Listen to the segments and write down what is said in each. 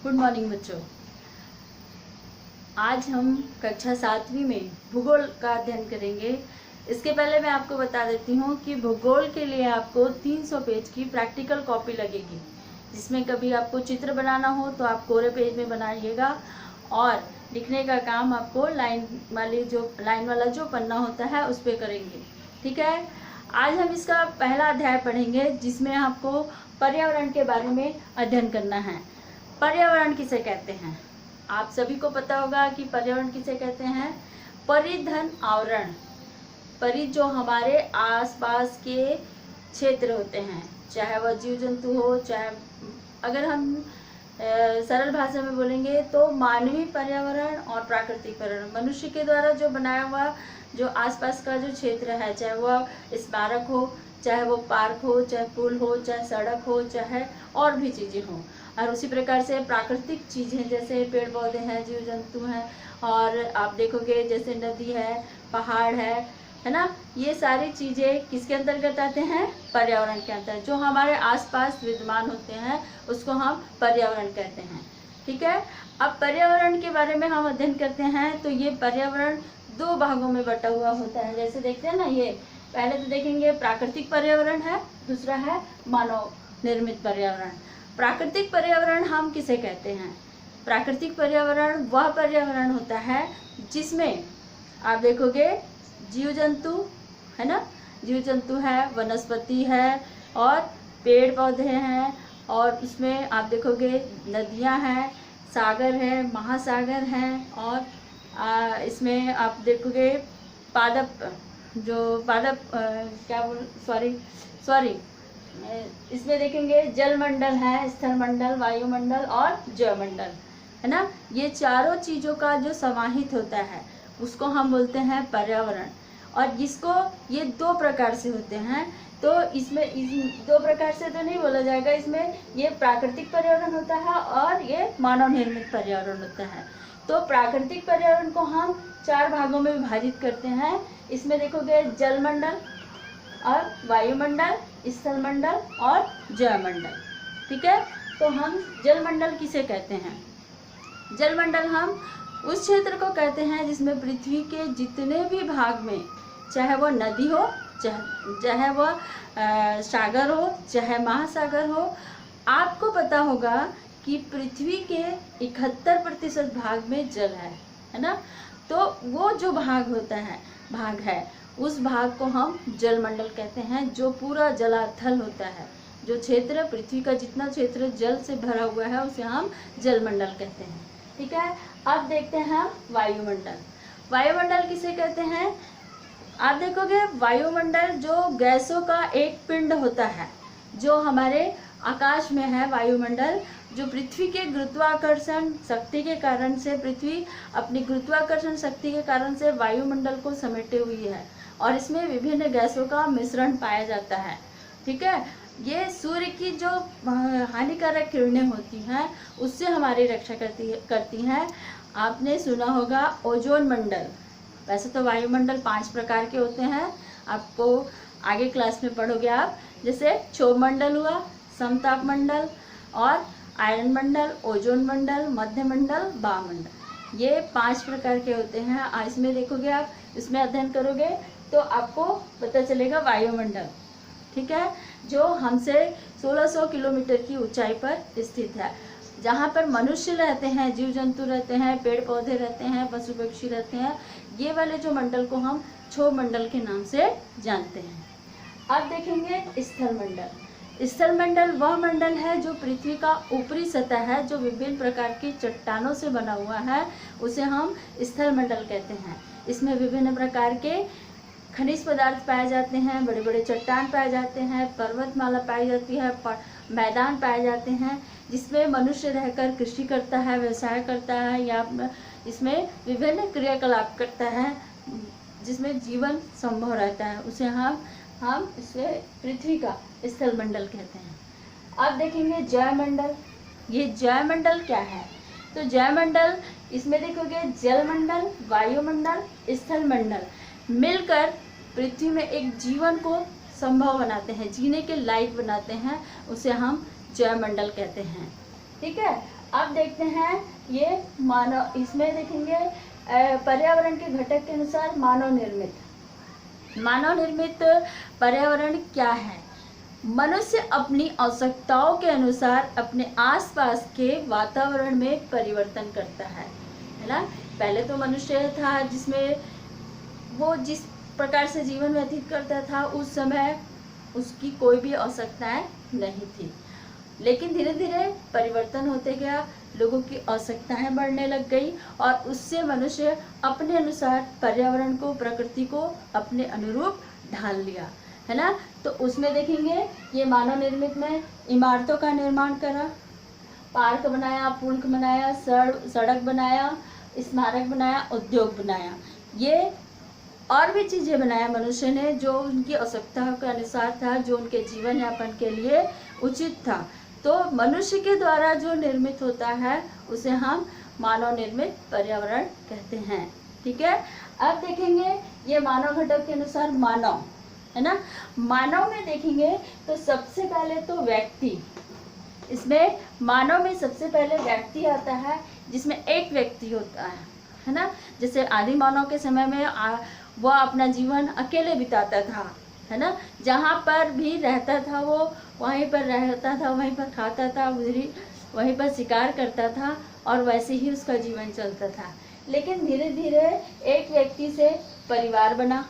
Good morning बच्चों। आज हम कक्षा 7वीं में भूगोल का अध्ययन करेंगे। इसके पहले मैं आपको बता देती हूँ कि भूगोल के लिए आपको 300 पेज की प्रैक्टिकल कॉपी लगेगी, जिसमें कभी आपको चित्र बनाना हो तो आप कोरे पेज में बनाइएगा और लिखने का काम आपको लाइन वाला जो पन्ना होता है उस पर करेंगे। ठीक है, आज हम इसका पहला अध्याय पढ़ेंगे, जिसमें आपको पर्यावरण के बारे में अध्ययन करना है। पर्यावरण किसे कहते हैं? आप सभी को पता होगा कि पर्यावरण किसे कहते हैं। परिधन आवरण, परि जो हमारे आसपास के क्षेत्र होते हैं, चाहे वह जीव जंतु हो, चाहे अगर हम सरल भाषा में बोलेंगे तो मानवीय पर्यावरण और प्राकृतिक पर्यावरण, मनुष्य के द्वारा जो बनाया हुआ जो आसपास का जो क्षेत्र है, चाहे वह स्मारक हो, चाहे वो पार्क हो, चाहे पुल हो, चाहे सड़क हो, चाहे और भी चीज़ें हों। और उसी प्रकार से प्राकृतिक चीज़ें जैसे पेड़ पौधे हैं, जीव जंतु हैं, और आप देखोगे जैसे नदी है, पहाड़ है ना, ये सारी चीज़ें किसके अंतर्गत आते हैं? पर्यावरण के अंतर्गत। जो हमारे आसपास विद्यमान होते हैं उसको हम पर्यावरण कहते हैं। ठीक है, अब पर्यावरण के बारे में हम अध्ययन करते हैं तो ये पर्यावरण 2 भागों में बटा हुआ होता है। जैसे देखते हैं ना, ये पहले तो देखेंगे प्राकृतिक पर्यावरण है, दूसरा है मानव निर्मित पर्यावरण। प्राकृतिक पर्यावरण हम किसे कहते हैं? प्राकृतिक पर्यावरण वह पर्यावरण होता है जिसमें आप देखोगे जीव जंतु है ना, जीव जंतु है, वनस्पति है और पेड़ पौधे हैं, और उसमें आप देखोगे नदियां हैं, सागर है, महासागर हैं, और इसमें आप देखोगे इसमें देखेंगे जलमंडल है, स्थलमंडल, वायुमंडल और जयमंडल है ना। ये चारों चीज़ों का जो समाहित होता है उसको हम बोलते हैं पर्यावरण। और इसको ये 2 प्रकार से होते हैं, तो इसमें 2 प्रकार से तो नहीं बोला जाएगा, इसमें ये प्राकृतिक पर्यावरण होता है और ये मानव निर्मित पर्यावरण होता है। तो प्राकृतिक पर्यावरण को हम 4 भागों में विभाजित करते हैं। इसमें देखोगे जलमंडल और वायुमंडल, स्थलमंडल और जयमंडल। ठीक है, तो हम जलमंडल किसे कहते हैं? जलमंडल हम उस क्षेत्र को कहते हैं जिसमें पृथ्वी के जितने भी भाग में, चाहे वह नदी हो, चाहे वह सागर हो, चाहे महासागर हो, आपको पता होगा कि पृथ्वी के 71% भाग में जल है ना। तो वो जो भाग है उस भाग को हम जलमंडल कहते हैं, जो पूरा जलाथल होता है। जो क्षेत्र पृथ्वी का जितना क्षेत्र जल से भरा हुआ है उसे हम जलमंडल कहते हैं। ठीक है, अब देखते हैं वायुमंडल। वायुमंडल किसे कहते हैं? आप देखोगे वायुमंडल जो गैसों का एक पिंड होता है जो हमारे आकाश में है। वायुमंडल जो पृथ्वी के गुरुत्वाकर्षण शक्ति के कारण से, पृथ्वी अपनी गुरुत्वाकर्षण शक्ति के कारण से वायुमंडल को समेटे हुई है, और इसमें विभिन्न गैसों का मिश्रण पाया जाता है। ठीक है, ये सूर्य की जो हानिकारक किरणें होती हैं उससे हमारी रक्षा करती हैं। आपने सुना होगा ओजोन मंडल। वैसे तो वायुमंडल 5 प्रकार के होते हैं, आपको आगे क्लास में पढ़ोगे आप, जैसे क्षोभ मंडल हुआ, समताप मंडल और आयरन मंडल, ओजोन मंडल, मध्य मंडल, वायुमंडल। ये 5 प्रकार के होते हैं। इसमें देखोगे आप, इसमें अध्ययन करोगे तो आपको पता चलेगा वायुमंडल। ठीक है, जो हमसे 1600 किलोमीटर की ऊंचाई पर स्थित है, जहाँ पर मनुष्य रहते हैं, जीव जंतु रहते हैं, पेड़ पौधे रहते हैं, पशु पक्षी रहते हैं। ये वाले जो मंडल को हम क्षोभ मंडल के नाम से जानते हैं। अब देखेंगे स्थलमंडल। स्थलमंडल वह मंडल है जो पृथ्वी का ऊपरी सतह है, जो विभिन्न प्रकार की चट्टानों से बना हुआ है, उसे हम स्थलमंडल कहते हैं। इसमें विभिन्न प्रकार के खनिज पदार्थ पाए जाते हैं, बड़े बड़े चट्टान पाए जाते हैं, पर्वतमाला पाई जाती है, मैदान पाए जाते हैं, जिसमें मनुष्य रहकर कृषि करता है, व्यवसाय करता है, या इसमें विभिन्न क्रियाकलाप करता है, जिसमें जीवन संभव रहता है। उसे हम इसे पृथ्वी का स्थलमंडल कहते हैं। अब देखेंगे जयमंडल। ये जयमंडल क्या है? तो जयमंडल, इसमें देखोगे जलमंडल, वायुमंडल, स्थलमंडल मिलकर पृथ्वी में एक जीवन को संभव बनाते हैं, जीने के लायक बनाते हैं, उसे हम जयमंडल कहते हैं। ठीक है, अब देखते हैं ये मानव, इसमें देखेंगे पर्यावरण के घटक के अनुसार मानव निर्मित पर्यावरण क्या है। मनुष्य अपनी आवश्यकताओं के अनुसार अपने आसपास के वातावरण में परिवर्तन करता है ना। पहले तो मनुष्य था जिसमें वो जिस प्रकार से जीवन व्यतीत करता था उस समय उसकी कोई भी आवश्यकताएं नहीं थी, लेकिन धीरे धीरे परिवर्तन होते गया, लोगों की आवश्यकताएं बढ़ने लग गई और उससे मनुष्य अपने अनुसार पर्यावरण को, प्रकृति को अपने अनुरूप ढाल लिया, है ना। तो उसमें देखेंगे ये मानव निर्मित में इमारतों का निर्माण करा, पार्क बनाया, पुल बनाया, सड़क बनाया, स्मारक बनाया, उद्योग बनाया, ये और भी चीज़ें बनाया मनुष्य ने जो उनकी आवश्यकताओं के अनुसार था, जो उनके जीवन यापन के लिए उचित था। तो मनुष्य के द्वारा जो निर्मित होता है उसे हम मानव निर्मित पर्यावरण कहते हैं, ठीक है। अब देखेंगे ये मानव घटक के अनुसार मानव, है ना। मानव में देखेंगे तो सबसे पहले तो व्यक्ति, इसमें मानव में सबसे पहले व्यक्ति आता है, जिसमें एक व्यक्ति होता है ना। जैसे आदि मानव के समय में वह अपना जीवन अकेले बिताता था, है ना। जहाँ पर भी रहता था वो वहीं पर रहता था, वहीं पर खाता था, वहीं पर शिकार करता था और वैसे ही उसका जीवन चलता था। लेकिन धीरे धीरे एक व्यक्ति से परिवार बना,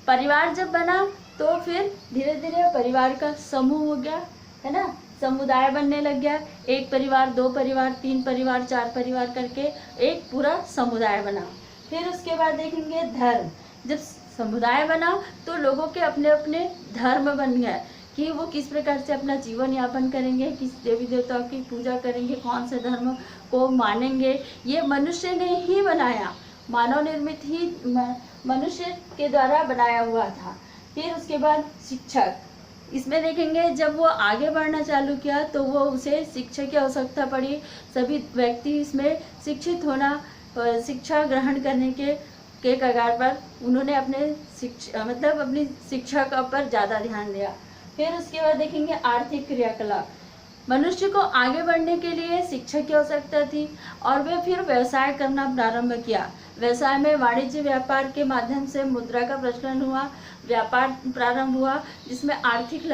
परिवार जब बना तो फिर धीरे धीरे परिवार का समूह हो गया, है ना, समुदाय बनने लग गया। एक परिवार, दो परिवार, तीन परिवार, चार परिवार करके एक पूरा समुदाय बना। फिर उसके बाद देखेंगे धर्म, जब समुदाय बना तो लोगों के अपने अपने धर्म बन गए कि वो किस प्रकार से अपना जीवन यापन करेंगे, किस देवी देवताओं की पूजा करेंगे, कौन से धर्म को मानेंगे, ये मनुष्य ने ही बनाया, मानव निर्मित ही मनुष्य के द्वारा बनाया हुआ था। फिर उसके बाद शिक्षक, इसमें देखेंगे जब वो आगे बढ़ना चालू किया तो वो उसे शिक्षा की आवश्यकता पड़ी। सभी व्यक्ति इसमें शिक्षित होना, शिक्षा ग्रहण करने के कगार पर उन्होंने अपने अपनी शिक्षा का पर ज़्यादा ध्यान दिया। फिर उसके बाद देखेंगे आर्थिक क्रियाकलाप, मनुष्य को आगे बढ़ने के लिए शिक्षा की आवश्यकता थी और वे फिर व्यवसाय करना प्रारंभ किया। व्यवसाय में वाणिज्य व्यापार के माध्यम से मुद्रा का प्रचलन हुआ, व्यापार प्रारंभ हुआ जिसमें आर्थिक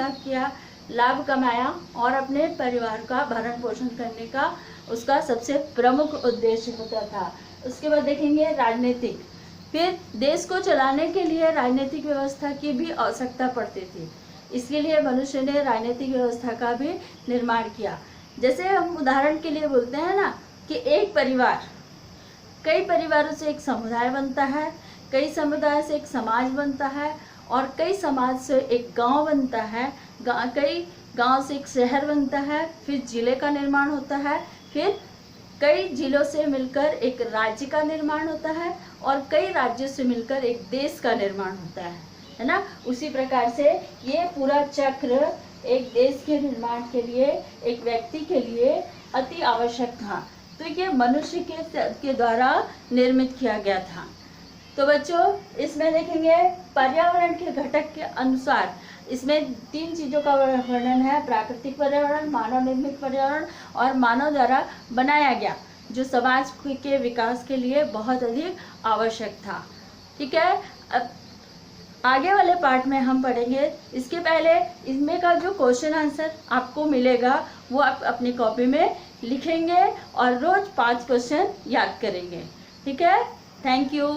लाभ कमाया और अपने परिवार का भरण पोषण करने का उसका सबसे प्रमुख उद्देश्य होता था। उसके बाद देखेंगे राजनीतिक, फिर देश को चलाने के लिए राजनीतिक व्यवस्था की भी आवश्यकता पड़ती थी, इसके लिए मनुष्य ने राजनीतिक व्यवस्था का भी निर्माण किया। जैसे हम उदाहरण के लिए बोलते हैं ना कि एक परिवार, कई परिवारों से एक समुदाय बनता है, कई समुदाय से एक समाज बनता है और कई समाज से एक गांव बनता है, कई गांव से एक शहर बनता है, फिर जिले का निर्माण होता है, फिर कई जिलों से मिलकर एक राज्य का निर्माण होता है और कई राज्यों से मिलकर एक देश का निर्माण होता है ना। उसी प्रकार से ये पूरा चक्र एक देश के निर्माण के लिए, एक व्यक्ति के लिए अति आवश्यक था। तो ये मनुष्य के द्वारा निर्मित किया गया था। तो बच्चों इसमें देखेंगे पर्यावरण के घटक के अनुसार इसमें तीन चीज़ों का वर्णन है, प्राकृतिक पर्यावरण, मानव निर्मित पर्यावरण और मानव द्वारा बनाया गया, जो समाज के विकास के लिए बहुत अधिक आवश्यक था। ठीक है, अब आगे वाले पार्ट में हम पढ़ेंगे। इसके पहले इसमें का जो क्वेश्चन आंसर आपको मिलेगा वो आप अपनी कॉपी में लिखेंगे और रोज 5 क्वेश्चन याद करेंगे। ठीक है, थैंक यू।